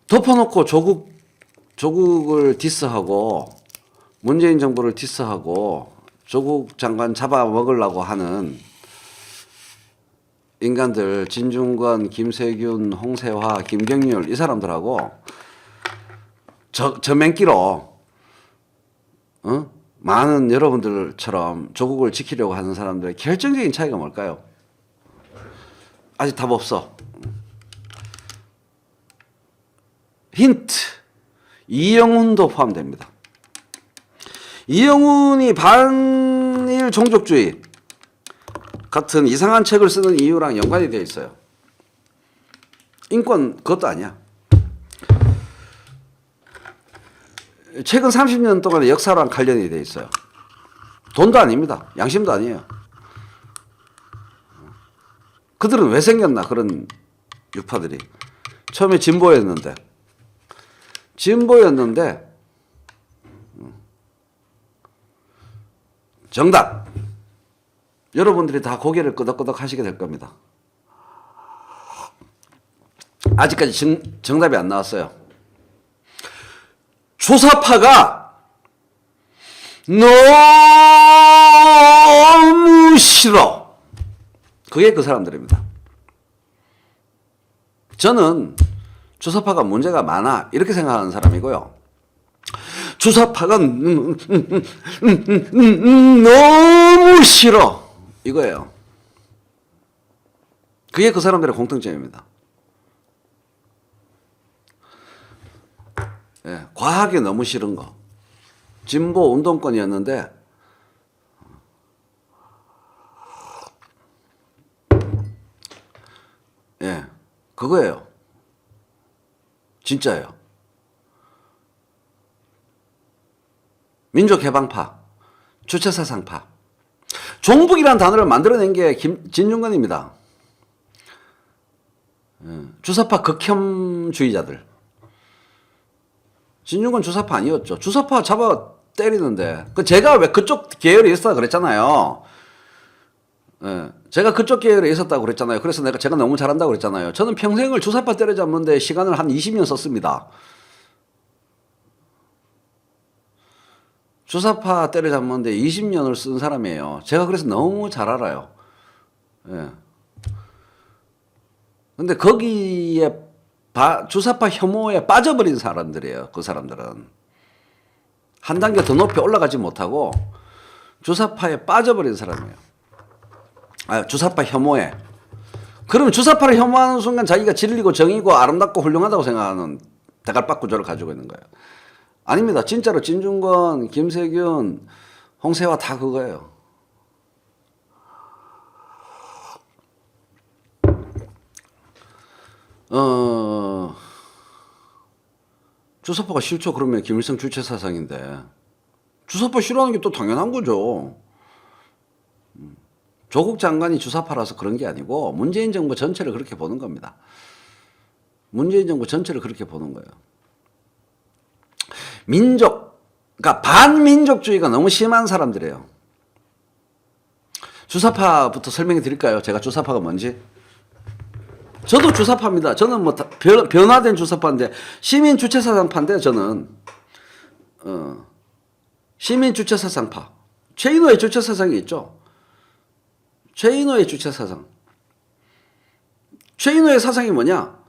덮어놓고 조국을 디스하고 문재인 정부를 디스하고 조국 장관 잡아먹으려고 하는 인간들, 진중권, 김세균, 홍세화, 김경률 이 사람들하고 저 맨끼로 많은 여러분들처럼 조국을 지키려고 하는 사람들의 결정적인 차이가 뭘까요? 아직 답 없어. 힌트. 이영훈도 포함됩니다. 이영훈이 반일 종족주의 같은 이상한 책을 쓰는 이유랑 연관이 되어 있어요. 인권 그것도 아니야. 최근 30년 동안의 역사랑 관련이 되어 있어요. 돈도 아닙니다. 양심도 아니에요. 그들은 왜 생겼나 그런 유파들이. 처음에 진보였는데 정답. 여러분들이 다 고개를 끄덕끄덕 하시게 될 겁니다. 아직까지 정답이 안 나왔어요. 주사파가 너무 싫어. 그게 그 사람들입니다. 저는 주사파가 문제가 많아 이렇게 생각하는 사람이고요. 주사파가 너무 싫어 이거예요. 그게 그 사람들의 공통점입니다. 예, 과하게 너무 싫은 거. 진보 운동권이었는데 예, 그거예요. 진짜예요. 민족해방파, 주체사상파. 종북이라는 단어를 만들어낸 게 진중권입니다. 주사파 극혐주의자들. 진중권 주사파 아니었죠. 주사파 잡아 때리는데. 제가 왜 그쪽 계열에 있었다 그랬잖아요. 제가 그쪽 계열에 있었다고 그랬잖아요. 그래서 제가 너무 잘한다고 그랬잖아요. 저는 평생을 주사파 때려잡는데 시간을 한 20년 썼습니다. 주사파 때려잡는데 20년을 쓴 사람이에요. 제가 그래서 너무 잘 알아요. 예. 근데 거기에 주사파 혐오에 빠져버린 사람들이에요. 그 사람들은. 한 단계 더 높이 올라가지 못하고 주사파에 빠져버린 사람이에요. 주사파 혐오에. 그럼 주사파를 혐오하는 순간 자기가 진리고 정의고 아름답고 훌륭하다고 생각하는 대갈박 구조를 가지고 있는 거예요. 아닙니다. 진짜로 진중권, 김세균, 홍세화 다 그거예요. 주사파가 싫죠. 그러면 김일성 주체사상인데. 주사파 싫어하는 게 또 당연한 거죠. 조국 장관이 주사파라서 그런 게 아니고 문재인 정부 전체를 그렇게 보는 겁니다. 문재인 정부 전체를 그렇게 보는 거예요. 그러니까 반민족주의가 너무 심한 사람들이에요. 주사파부터 설명해 드릴까요? 제가 주사파가 뭔지? 저도 주사파입니다. 저는 뭐 변화된 주사파인데 시민 주체사상파인데 저는 시민 주체사상파. 최인호의 주체사상이 있죠. 최인호의 주체사상. 최인호의 사상이 뭐냐?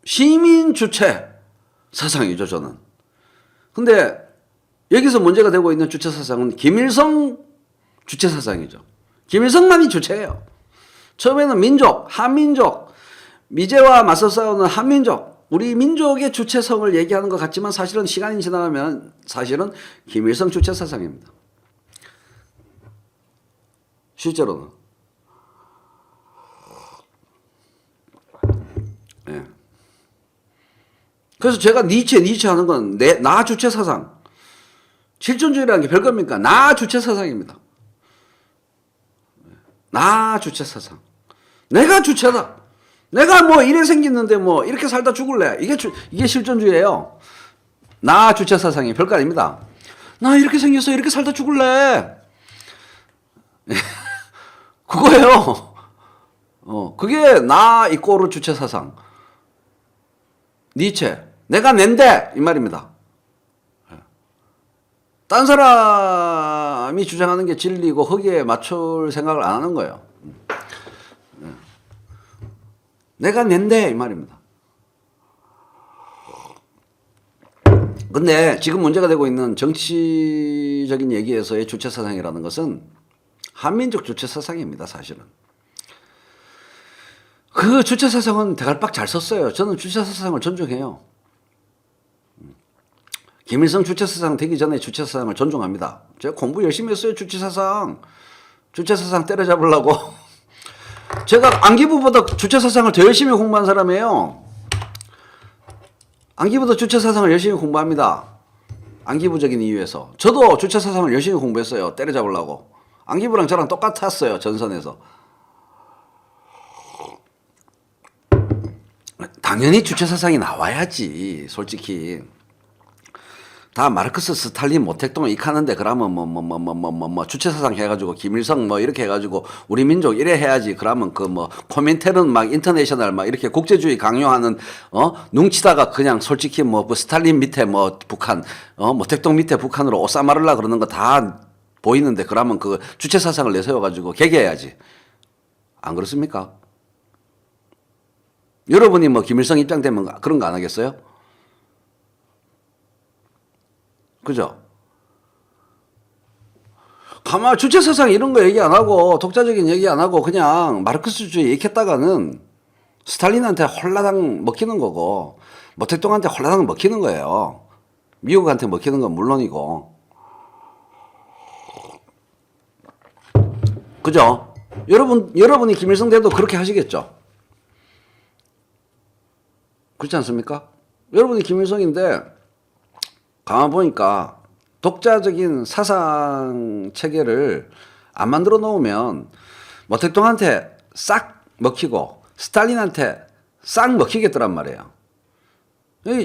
시민 주체 사상이죠, 저는. 근데 여기서 문제가 되고 있는 주체 사상은 김일성 주체 사상이죠. 김일성만이 주체예요. 처음에는 민족, 한민족, 미제와 맞서 싸우는 한민족, 우리 민족의 주체성을 얘기하는 것 같지만 사실은 시간이 지나가면 사실은 김일성 주체 사상입니다. 실제로는. 예. 그래서 제가 니체 하는 건 나 주체 사상. 실존주의라는 게 별겁니까? 나 주체 사상입니다. 나 주체 사상. 내가 주체다. 내가 뭐 이래 생겼는데 뭐 이렇게 살다 죽을래. 이게 실존주의예요. 나 주체 사상이 별거 아닙니다. 나 이렇게 생겼어. 이렇게 살다 죽을래. 그거예요. 그게 나 이꼬르 주체 사상. 니체. 내가 낸데 이 말입니다. 딴 사람이 주장하는 게 진리고 거기에 맞출 생각을 안 하는 거예요. 내가 낸데 이 말입니다. 근데 지금 문제가 되고 있는 정치적인 얘기에서의 주체사상이라는 것은 한민족 주체사상입니다. 사실은. 그 주체사상은 대갈박 잘 썼어요. 저는 주체사상을 존중해요. 김일성 주체사상 되기 전에 주체사상을 존중합니다. 제가 공부 열심히 했어요. 주체사상 때려잡으려고. 제가 안기부보다 주체사상을 더 열심히 공부한 사람이에요. 안기부도 주체사상을 열심히 공부합니다. 안기부적인 이유에서. 저도 주체사상을 열심히 공부했어요. 때려잡으려고. 안기부랑 저랑 똑같았어요. 전선에서. 당연히 주체사상이 나와야지. 솔직히. 다 마르크스, 스탈린, 모택동 익하는데 그러면 주체사상 해가지고 김일성 이렇게 해가지고 우리 민족 이래 해야지. 그러면 코민테른 막 인터내셔널 막 이렇게 국제주의 강요하는 뭉치다가 그냥 솔직히 스탈린 밑에 북한 모택동 밑에 북한으로 옷 싸마르려 그러는 거 다 보이는데 그러면 그 주체사상을 내세워가지고 개개해야지. 안 그렇습니까? 여러분이 김일성 입장 되면 그런 거 안 하겠어요? 그죠? 가만 주체사상 이런 거 얘기 안 하고 독자적인 얘기 안 하고 그냥 마르크스주의 얘기했다가는 스탈린한테 홀라당 먹히는 거고 모택동한테 홀라당 먹히는 거예요. 미국한테 먹히는 건 물론이고. 그죠? 여러분이 김일성 돼도 그렇게 하시겠죠? 그렇지 않습니까? 여러분이 김일성인데 가만 보니까 독자적인 사상 체계를 안 만들어 놓으면 모택동한테 싹 먹히고 스탈린한테 싹 먹히겠더란 말이에요.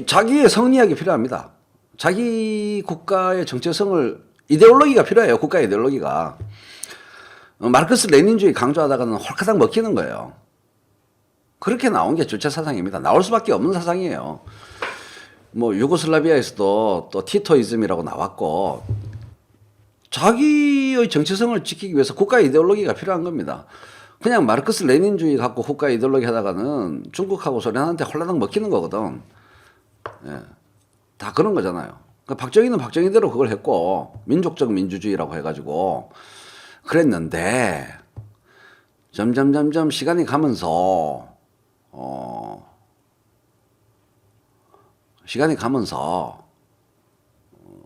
자기의 성리학이 필요합니다. 자기 국가의 정체성을 이데올로기가 필요해요. 국가 이데올로기가. 마르크스 레닌주의 강조하다가는 홀카당 먹히는 거예요. 그렇게 나온 게 주체사상입니다. 나올 수밖에 없는 사상이에요. 유고슬라비아에서도 또 티토이즘이라고 나왔고 자기의 정체성을 지키기 위해서 국가 이데올로기가 필요한 겁니다. 그냥 마르크스 레닌주의 갖고 국가 이데올로기 하다가는 중국하고 소련한테 홀라당 먹히는 거거든. 예. 다 그런 거잖아요. 박정희는 박정희대로 그걸 했고 민족적 민주주의라고 해가지고 그랬는데 점점 시간이 가면서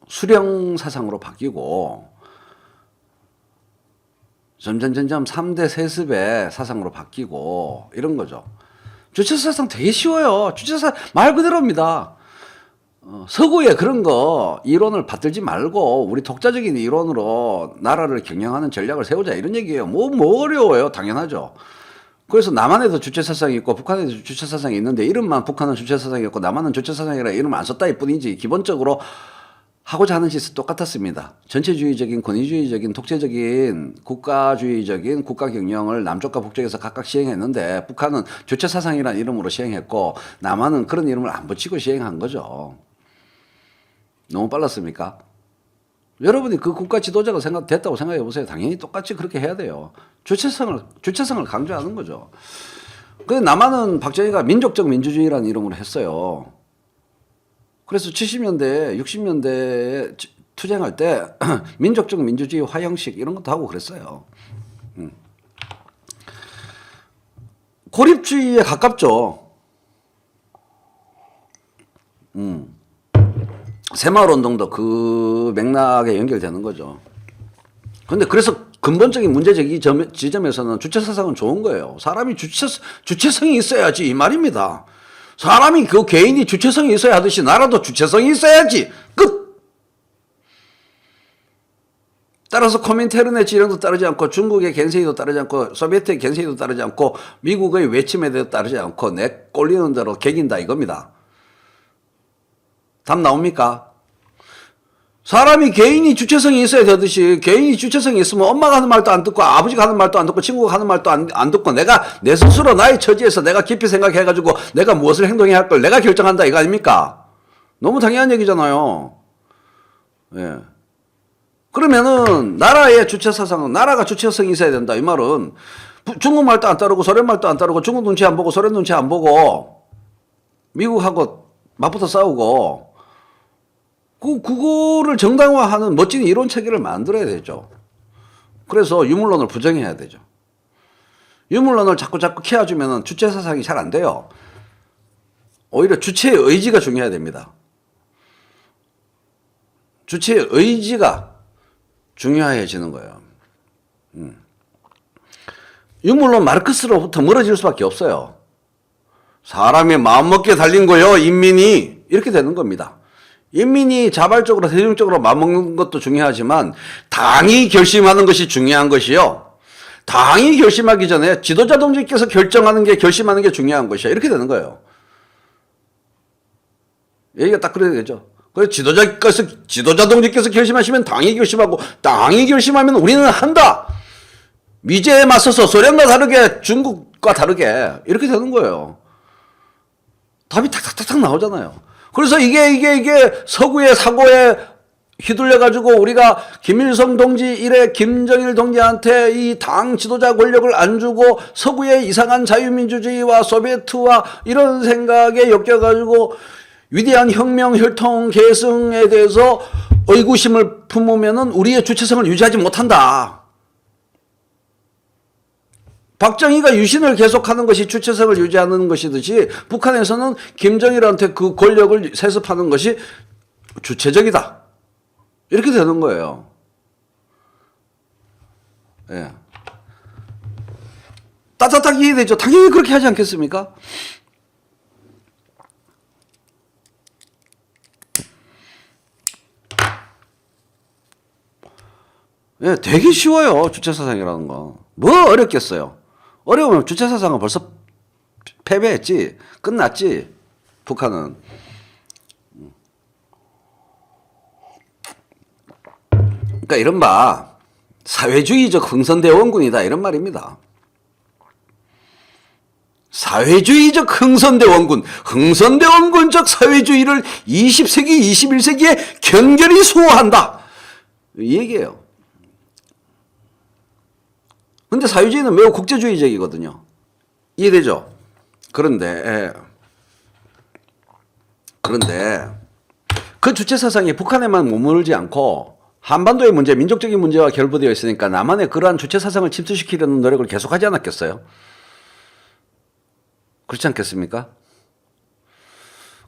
수령 사상으로 바뀌고 점점 3대 세습의 사상으로 바뀌고 이런 거죠. 주체사상 되게 쉬워요. 주체사상 말 그대로입니다. 서구에 그런 거 이론을 받들지 말고 우리 독자적인 이론으로 나라를 경영하는 전략을 세우자 이런 얘기예요. 뭐 어려워요. 당연하죠. 그래서 남한에도 주체사상이 있고 북한에도 주체사상이 있는데 이름만 북한은 주체사상이었고 남한은 주체사상이라 이름을 안 썼다 이 뿐이지 기본적으로 하고자 하는 짓은 똑같았습니다. 전체주의적인 권위주의적인 독재적인 국가주의적인 국가 경영을 남쪽과 북쪽에서 각각 시행했는데 북한은 주체사상이라는 이름으로 시행했고 남한은 그런 이름을 안 붙이고 시행한 거죠. 너무 빨랐습니까? 여러분이 그 국가 지도자가 됐다고 생각해 보세요. 당연히 똑같이 그렇게 해야 돼요. 주체성을 강조하는 거죠. 근데 남한은 박정희가 민족적 민주주의라는 이름으로 했어요. 그래서 70년대, 60년대에 투쟁할 때 민족적 민주주의 화형식 이런 것도 하고 그랬어요. 고립주의에 가깝죠. 새마을운동도 그 맥락에 연결되는 거죠. 근데 그래서 근본적인 문제제기 지점에서는 주체사상은 좋은 거예요. 사람이 주체성이 있어야지 이 말입니다. 사람이 그 개인이 주체성이 있어야 하듯이 나라도 주체성이 있어야지. 끝! 따라서 코민테른의 지령도 따르지 않고 중국의 겐세이도 따르지 않고 소비에트의 겐세이도 따르지 않고 미국의 외침에도 따르지 않고 내 꼴리는 대로 개긴다 이겁니다. 답 나옵니까? 사람이 개인이 주체성이 있어야 되듯이 개인이 주체성이 있으면 엄마가 하는 말도 안 듣고 아버지가 하는 말도 안 듣고 친구가 하는 말도 안 듣고 내가 내 스스로 나의 처지에서 내가 깊이 생각해가지고 내가 무엇을 행동해야 할 걸 내가 결정한다 이거 아닙니까? 너무 당연한 얘기잖아요. 예. 그러면은 나라의 주체사상은 나라가 주체성이 있어야 된다 이 말은 중국 말도 안 따르고 소련 말도 안 따르고 중국 눈치 안 보고 소련 눈치 안 보고 미국하고 맞붙어 싸우고 그거를 정당화하는 멋진 이론 체계를 만들어야 되죠. 그래서 유물론을 부정해야 되죠. 유물론을 자꾸 키워주면 주체 사상이 잘 안 돼요. 오히려 주체의 의지가 중요해야 됩니다. 주체의 의지가 중요해지는 거예요. 유물론 마르크스로부터 멀어질 수밖에 없어요. 사람이 마음먹기에 달린 거요, 인민이. 이렇게 되는 겁니다. 인민이 자발적으로 대중적으로 마음먹는 것도 중요하지만 당이 결심하는 것이 중요한 것이요. 당이 결심하기 전에 지도자 동지께서 결정하는 게 결심하는 게 중요한 것이야. 이렇게 되는 거예요. 얘기가 딱 그래야 되죠. 그래서 지도자 동지께서 결심하시면 당이 결심하고 당이 결심하면 우리는 한다. 미제에 맞서서 소련과 다르게 중국과 다르게 이렇게 되는 거예요. 답이 탁탁탁탁 나오잖아요. 그래서 이게 서구의 사고에 휘둘려가지고 우리가 김일성 동지 이래 김정일 동지한테 이 당 지도자 권력을 안 주고 서구의 이상한 자유민주주의와 소비에트와 이런 생각에 엮여가지고 위대한 혁명, 혈통, 계승에 대해서 의구심을 품으면은 우리의 주체성을 유지하지 못한다. 박정희가 유신을 계속하는 것이 주체성을 유지하는 것이듯이 북한에서는 김정일한테 그 권력을 세습하는 것이 주체적이다. 이렇게 되는 거예요. 예. 따뜻하게 이해되죠. 당연히 그렇게 하지 않겠습니까? 예, 되게 쉬워요. 주체사상이라는 거. 뭐 어렵겠어요. 어려우면 주체사상은 벌써 패배했지. 끝났지. 북한은. 그러니까 이른바 사회주의적 흥선대원군이다. 이런 말입니다. 사회주의적 흥선대원군, 흥선대원군적 사회주의를 20세기, 21세기에 견결히 수호한다. 이 얘기예요. 근데 사회주의는 매우 국제주의적이거든요. 이해되죠? 그런데 그 주체사상이 북한에만 머물지 않고 한반도의 문제, 민족적인 문제와 결부되어 있으니까 남한의 그러한 주체사상을 침투시키려는 노력을 계속하지 않았겠어요? 그렇지 않겠습니까?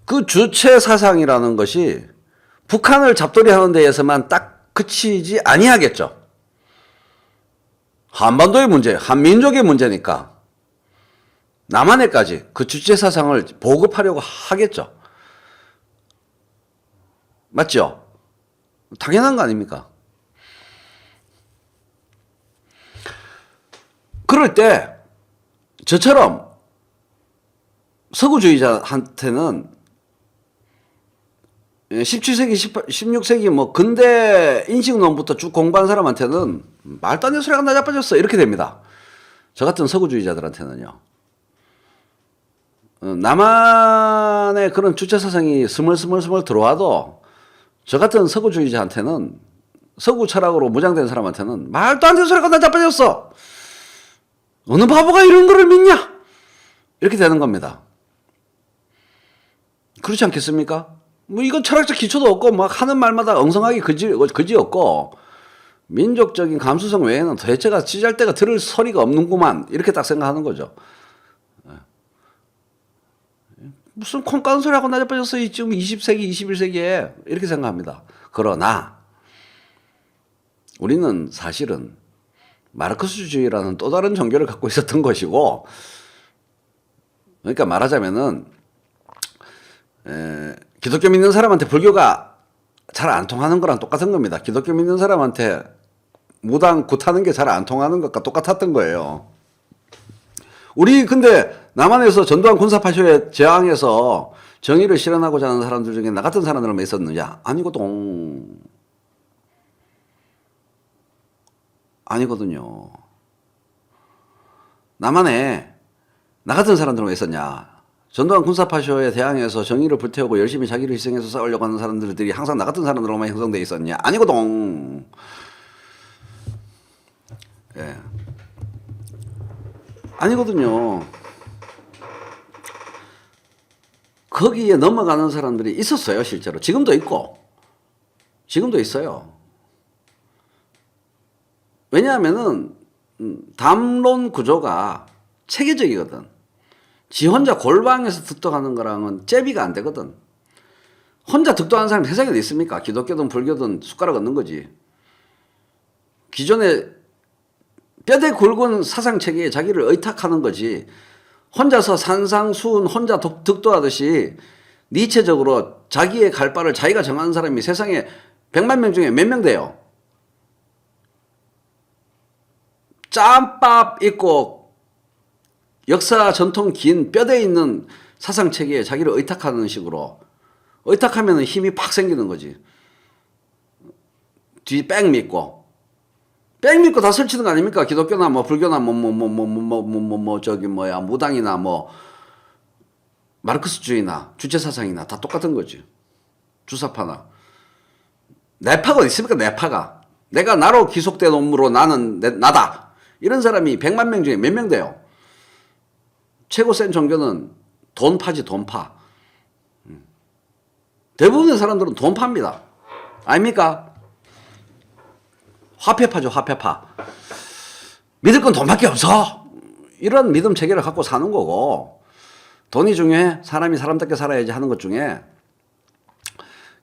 그 주체사상이라는 것이 북한을 잡돌이하는 데에서만 딱 그치지 아니하겠죠. 한반도의 문제, 한민족의 문제니까 남한에까지 그 주체사상을 보급하려고 하겠죠. 맞죠? 당연한 거 아닙니까? 그럴 때 저처럼 서구주의자한테는 17세기, 16세기 뭐 근대 인식론부터 쭉 공부한 사람한테는 말도 안 되는 소리가 나 자빠졌어 이렇게 됩니다. 저 같은 서구주의자들한테는요. 남한의 그런 주체사상이 스멀스멀 들어와도 저 같은 서구주의자한테는 서구 철학으로 무장된 사람한테는 말도 안 되는 소리가 나 자빠졌어. 어느 바보가 이런 거를 믿냐? 이렇게 되는 겁니다. 그렇지 않겠습니까? 뭐 이건 철학적 기초도 없고 막 하는 말마다 엉성하게 그지 없고 민족적인 감수성 외에는 대체가 찌잘데가 들을 소리가 없는구만 이렇게 딱 생각하는 거죠. 무슨 콩 까는 소리하고 나자빠졌어 지금 20세기 21세기에 이렇게 생각합니다. 그러나 우리는 사실은 마르크스주의라는 또 다른 종교를 갖고 있었던 것이고 그러니까 말하자면은 기독교 믿는 사람한테 불교가 잘 안 통하는 거랑 똑같은 겁니다. 기독교 믿는 사람한테 무당 굿하는 게 잘 안 통하는 것과 똑같았던 거예요. 우리 근데 남한에서 전두환 군사파쇼에 저항해서 정의를 실현하고자 하는 사람들 중에 나 같은 사람들은 있었느냐? 아니거든. 아니거든요. 남한에 나 같은 사람들은 왜 있었냐? 전두환 군사파쇼에 대항해서 정의를 불태우고 열심히 자기를 희생해서 싸우려고 하는 사람들이 항상 나 같은 사람들로만 형성돼 있었냐? 아니거든. 예. 아니거든요. 거기에 넘어가는 사람들이 있었어요, 실제로. 지금도 있고. 지금도 있어요. 왜냐하면은, 담론 구조가 체계적이거든. 지 혼자 골방에서 득도하는 거랑은 잽이가 안 되거든. 혼자 득도하는 사람이 세상에 어디 있습니까? 기독교든 불교든 숟가락 얹는 거지. 기존에 뼈대 굵은 사상체계에 자기를 의탁하는 거지. 혼자서 산상수훈 혼자 득도하듯이 니체적으로 자기의 갈 바를 자기가 정하는 사람이 세상에 100만 명 중에 몇 명 돼요? 짬밥 있고 역사 전통 긴 뼈대 있는 사상체계에 자기를 의탁하는 식으로 의탁하면 힘이 팍 생기는 거지. 뒤 뺑 믿고 다 설치는 거 아닙니까? 기독교나 뭐 불교나 저기 뭐야 무당이나 뭐 마르크스주의나 주체사상이나 다 똑같은 거지. 주사파나 내파가 어디 있습니까? 내파가 내가 나로 기속된 놈으로 나는 나다 이런 사람이 100만 명 중에 몇 명 돼요? 최고 센 종교는 돈파지 돈파. 대부분의 사람들은 돈파입니다. 아닙니까? 화폐파죠 화폐파. 믿을 건 돈밖에 없어. 이런 믿음 체계를 갖고 사는 거고 돈이 중요해? 사람이 사람답게 살아야지 하는 것 중에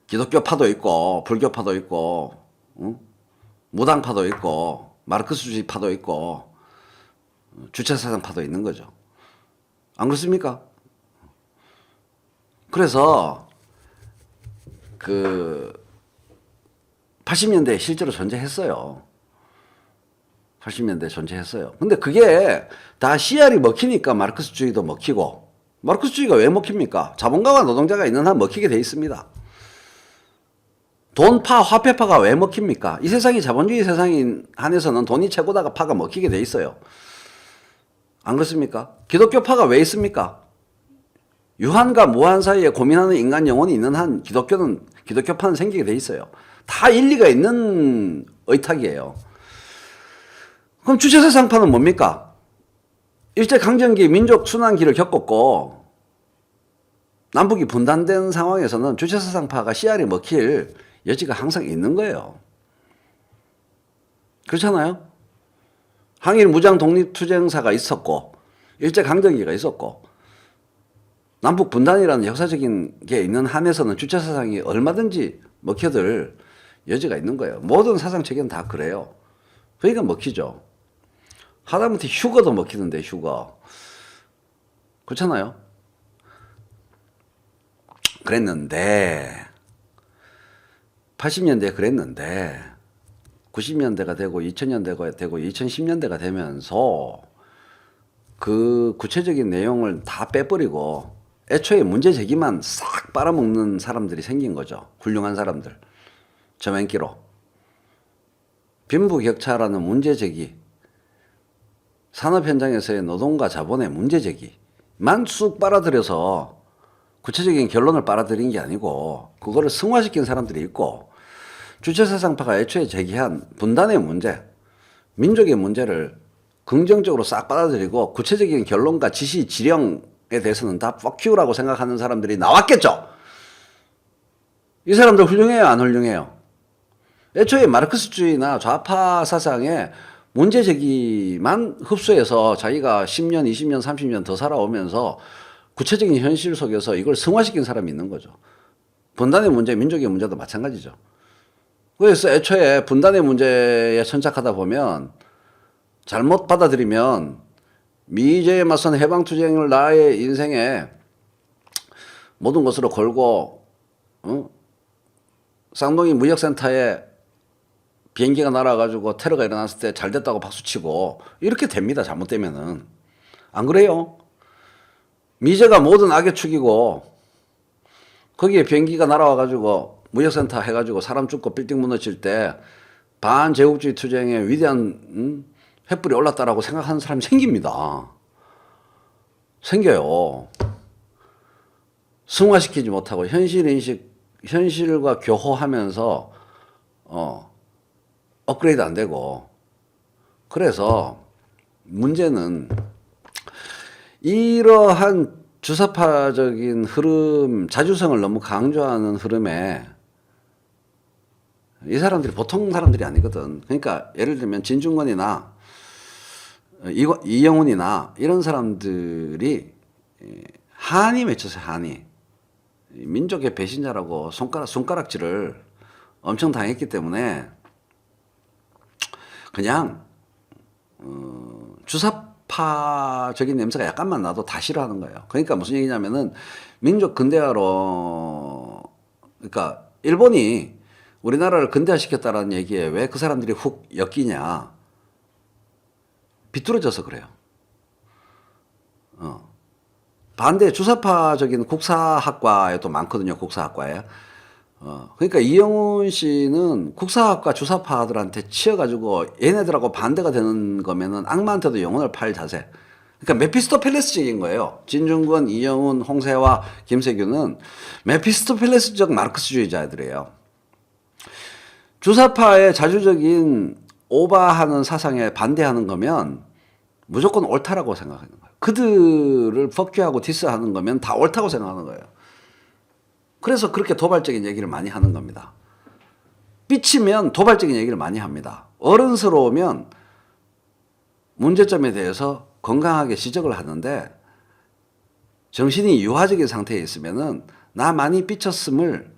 기독교파도 있고 불교파도 있고 무당파도 있고 마르크스주의파도 있고 주체사상파도 있는 거죠. 안 그렇습니까? 그래서 그 80년대에 실제로 존재했어요. 80년대에 존재했어요. 근데 그게 다 CR이 먹히니까 마르크스주의도 먹히고 마르크스주의가 왜 먹힙니까? 자본가와 노동자가 있는 한 먹히게 돼 있습니다. 돈파, 화폐파가 왜 먹힙니까? 이 세상이 자본주의 세상인 한에서는 돈이 최고다가 파가 먹히게 돼 있어요. 안 그렇습니까? 기독교파가 왜 있습니까? 유한과 무한 사이에 고민하는 인간 영혼이 있는 한 기독교파는 생기게 돼 있어요. 다 일리가 있는 의탁이에요. 그럼 주체사상파는 뭡니까? 일제강점기 민족 순환기를 겪었고 남북이 분단된 상황에서는 주체사상파가 씨알이 먹힐 여지가 항상 있는 거예요. 그렇잖아요? 항일 무장 독립투쟁사가 있었고 일제강점기가 있었고 남북 분단이라는 역사적인 게 있는 한에서는 주체사상이 얼마든지 먹혀들 여지가 있는 거예요. 모든 사상체계는 다 그래요. 그러니까 먹히죠. 하다못해 휴거도 먹히는데 휴거. 그렇잖아요. 그랬는데 80년대에 그랬는데 90년대가 되고 2000년대가 되고 2010년대가 되면서 그 구체적인 내용을 다 빼버리고 애초에 문제 제기만 싹 빨아먹는 사람들이 생긴 거죠. 훌륭한 사람들. 저맨기로. 빈부격차라는 문제 제기. 산업 현장에서의 노동과 자본의 문제 제기만 쑥 빨아들여서 구체적인 결론을 빨아들인 게 아니고 그거를 승화시킨 사람들이 있고 주체사상파가 애초에 제기한 분단의 문제, 민족의 문제를 긍정적으로 싹 받아들이고 구체적인 결론과 지시, 지령에 대해서는 다 fuck you라고 생각하는 사람들이 나왔겠죠. 이 사람들 훌륭해요, 안 훌륭해요? 애초에 마르크스주의나 좌파 사상에 문제 제기만 흡수해서 자기가 10년, 20년, 30년 더 살아오면서 구체적인 현실 속에서 이걸 승화시킨 사람이 있는 거죠. 분단의 문제, 민족의 문제도 마찬가지죠. 그래서 애초에 분단의 문제에 천착하다 보면 잘못 받아들이면 미제에 맞선 해방투쟁을 나의 인생에 모든 것으로 걸고 쌍둥이 무역센터에 비행기가 날아가지고 테러가 일어났을 때 잘 됐다고 박수치고 이렇게 됩니다. 잘못되면은. 안 그래요? 미제가 모든 악의 축이고 거기에 비행기가 날아와가지고 무역센터 해가지고 사람 죽고 빌딩 무너질 때 반제국주의 투쟁에 위대한 횃불이 올랐다라고 생각하는 사람이 생깁니다. 생겨요. 승화시키지 못하고 현실과 교호하면서 업그레이드 안 되고. 그래서 문제는 이러한 주사파적인 흐름, 자주성을 너무 강조하는 흐름에 이 사람들이 보통 사람들이 아니거든. 그러니까 예를 들면 진중권이나 이영훈이나 이런 사람들이 한이 맺혀서 한이 민족의 배신자라고 손가락질을 엄청 당했기 때문에 그냥 주사파적인 냄새가 약간만 나도 다 싫어하는 거예요. 그러니까 무슨 얘기냐면은 민족 근대화로, 그러니까 일본이 우리나라를 근대화시켰다라는 얘기에 왜 그 사람들이 훅 엮이냐. 비뚤어져서 그래요. 반대 주사파적인 국사학과에 또 많거든요. 국사학과에. 그러니까 이영훈 씨는 국사학과 주사파들한테 치여가지고 얘네들하고 반대가 되는 거면은 악마한테도 영혼을 팔 자세. 그러니까 메피스토펠레스적인 거예요. 진중권, 이영훈, 홍세화, 김세균은 메피스토펠레스적 마르크스주의자들이에요. 주사파의 자주적인 오바하는 사상에 반대하는 거면 무조건 옳다라고 생각하는 거예요. 그들을 법규하고 디스하는 거면 다 옳다고 생각하는 거예요. 그래서 그렇게 도발적인 얘기를 많이 하는 겁니다. 삐치면 도발적인 얘기를 많이 합니다. 어른스러우면 문제점에 대해서 건강하게 지적을 하는데 정신이 유화적인 상태에 있으면은 나 많이 삐쳤음을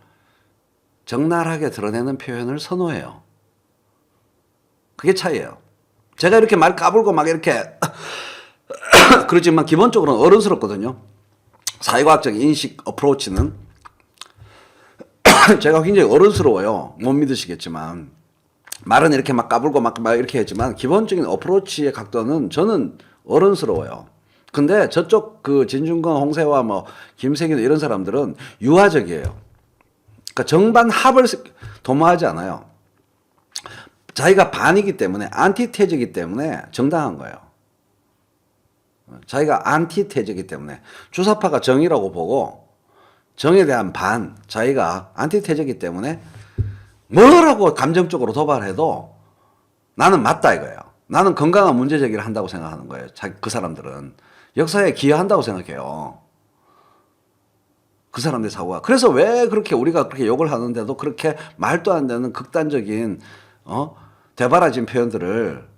적나라하게 드러내는 표현을 선호해요. 그게 차이예요. 제가 이렇게 말 까불고 막 이렇게 그렇지만 기본적으로는 어른스럽거든요. 사회과학적 인식 어프로치는 제가 굉장히 어른스러워요. 못 믿으시겠지만 말은 이렇게 막 까불고 막 이렇게 했지만 기본적인 어프로치의 각도는 저는 어른스러워요. 근데 저쪽 그 진중권, 홍세화, 뭐 김세균 이런 사람들은 유화적이에요. 그러니까 정반 합을 도모하지 않아요. 자기가 반이기 때문에 안티테즈이기 때문에 정당한 거예요. 자기가 안티테즈이기 때문에 주사파가 정이라고 보고 정에 대한 반, 자기가 안티테즈이기 때문에 뭐라고 감정적으로 도발해도 나는 맞다 이거예요. 나는 건강한 문제 제기를 한다고 생각하는 거예요. 그 사람들은 역사에 기여한다고 생각해요. 그 사람들의 사고가. 그래서 왜 그렇게 우리가 그렇게 욕을 하는데도 그렇게 말도 안 되는 극단적인 대바라진 표현들을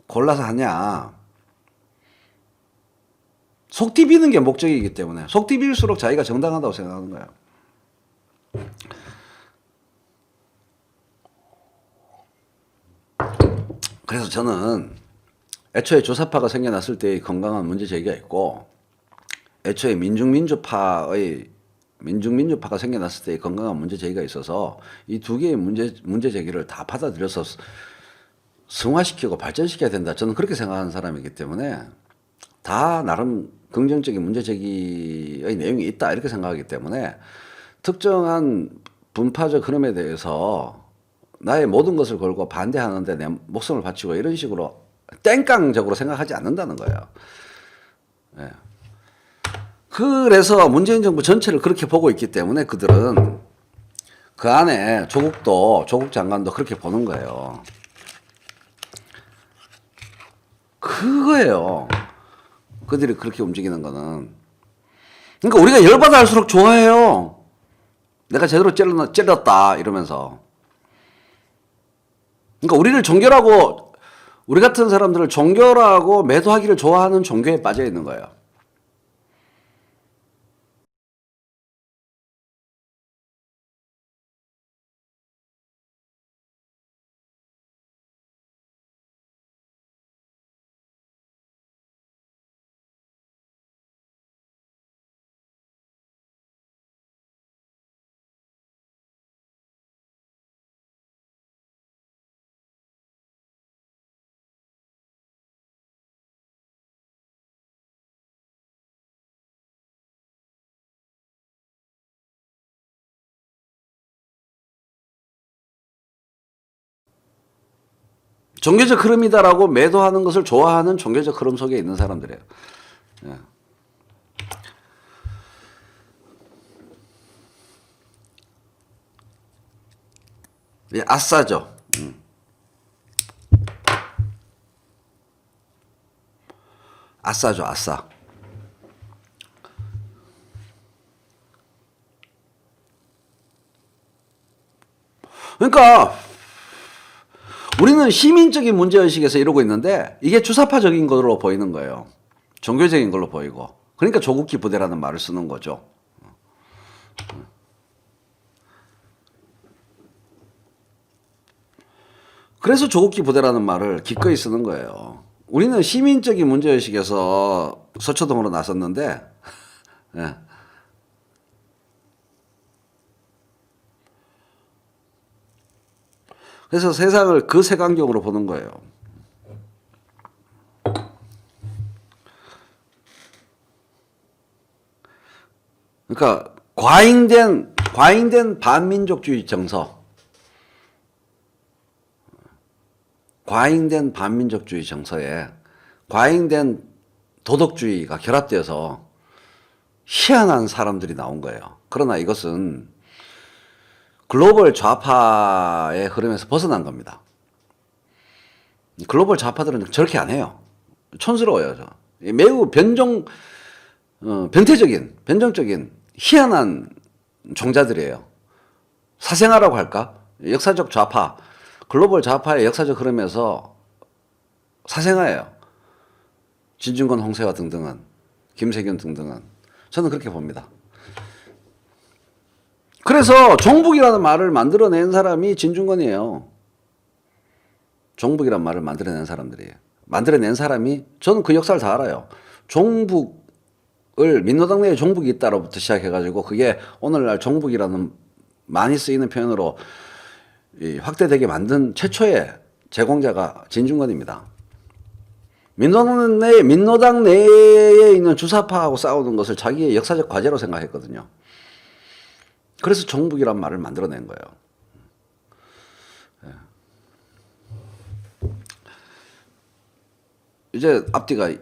골라서 하냐. 속 디비는 게 목적이기 때문에 속 디빌수록 자기가 정당하다고 생각하는 거예요. 그래서 저는 애초에 조사파가 생겨났을 때의 건강한 문제 제기가 있고 애초에 민중민주파가 생겨났을 때의 건강한 문제 제기가 있어서 이 두 개의 문제 제기를 다 받아들여서 승화시키고 발전시켜야 된다. 저는 그렇게 생각하는 사람이기 때문에 다 나름 긍정적인 문제 제기의 내용이 있다 이렇게 생각하기 때문에 특정한 분파적 흐름에 대해서 나의 모든 것을 걸고 반대하는데 내 목숨을 바치고 이런 식으로 땡깡적으로 생각하지 않는다는 거예요. 예. 그래서 문재인 정부 전체를 그렇게 보고 있기 때문에 그들은 그 안에 조국 장관도 그렇게 보는 거예요. 그거예요. 그들이 그렇게 움직이는 거는. 그러니까 우리가 열받아 할수록 좋아해요. 내가 제대로 찔렀다 이러면서. 그러니까 우리 같은 사람들을 종교라고 매도하기를 좋아하는 종교에 빠져 있는 거예요. 종교적 흐름이다라고 매도하는 것을 좋아하는 종교적 흐름 속에 있는 사람들이에요. 예. 예, 아싸죠. 아싸죠, 아싸. 그러니까 우리는 시민적인 문제의식에서 이러고 있는데 이게 주사파적인 걸로 보이는 거예요. 종교적인 걸로 보이고. 그러니까 조국기 부대라는 말을 쓰는 거죠. 그래서 조국기 부대라는 말을 기꺼이 쓰는 거예요. 우리는 시민적인 문제의식에서 서초동으로 나섰는데 예. 그래서 세상을 그 색안경으로 보는 거예요. 그러니까 과잉된 반민족주의 정서, 과잉된 반민족주의 정서에 과잉된 도덕주의가 결합되어서 희한한 사람들이 나온 거예요. 그러나 이것은 글로벌 좌파의 흐름에서 벗어난 겁니다. 글로벌 좌파들은 저렇게 안 해요. 촌스러워요. 매우 변종적인 희한한 종자들이에요. 사생아라고 할까? 역사적 좌파, 글로벌 좌파의 역사적 흐름에서 사생아예요. 진중권, 홍세화 등등은, 김세균 등등은. 저는 그렇게 봅니다. 그래서 종북이라는 말을 만들어낸 사람이 진중권이에요. 종북이라는 말을 만들어낸 사람들이에요. 만들어낸 사람이, 저는 그 역사를 다 알아요. 종북을, 민노당 내에 종북이 있다로부터 시작해가지고 그게 오늘날 종북이라는 많이 쓰이는 표현으로 확대되게 만든 최초의 제공자가 진중권입니다. 민노당 내에 있는 주사파하고 싸우는 것을 자기의 역사적 과제로 생각했거든요. 그래서 종북이란 말을 만들어낸 거예요. 이제 앞뒤가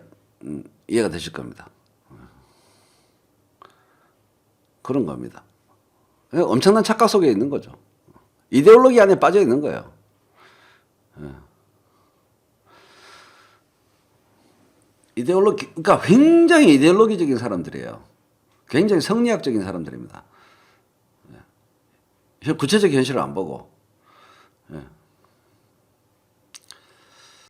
이해가 되실 겁니다. 그런 겁니다. 엄청난 착각 속에 있는 거죠. 이데올로기 안에 빠져 있는 거예요. 그러니까 굉장히 이데올로기적인 사람들이에요. 굉장히 성리학적인 사람들입니다. 구체적 현실을 안 보고.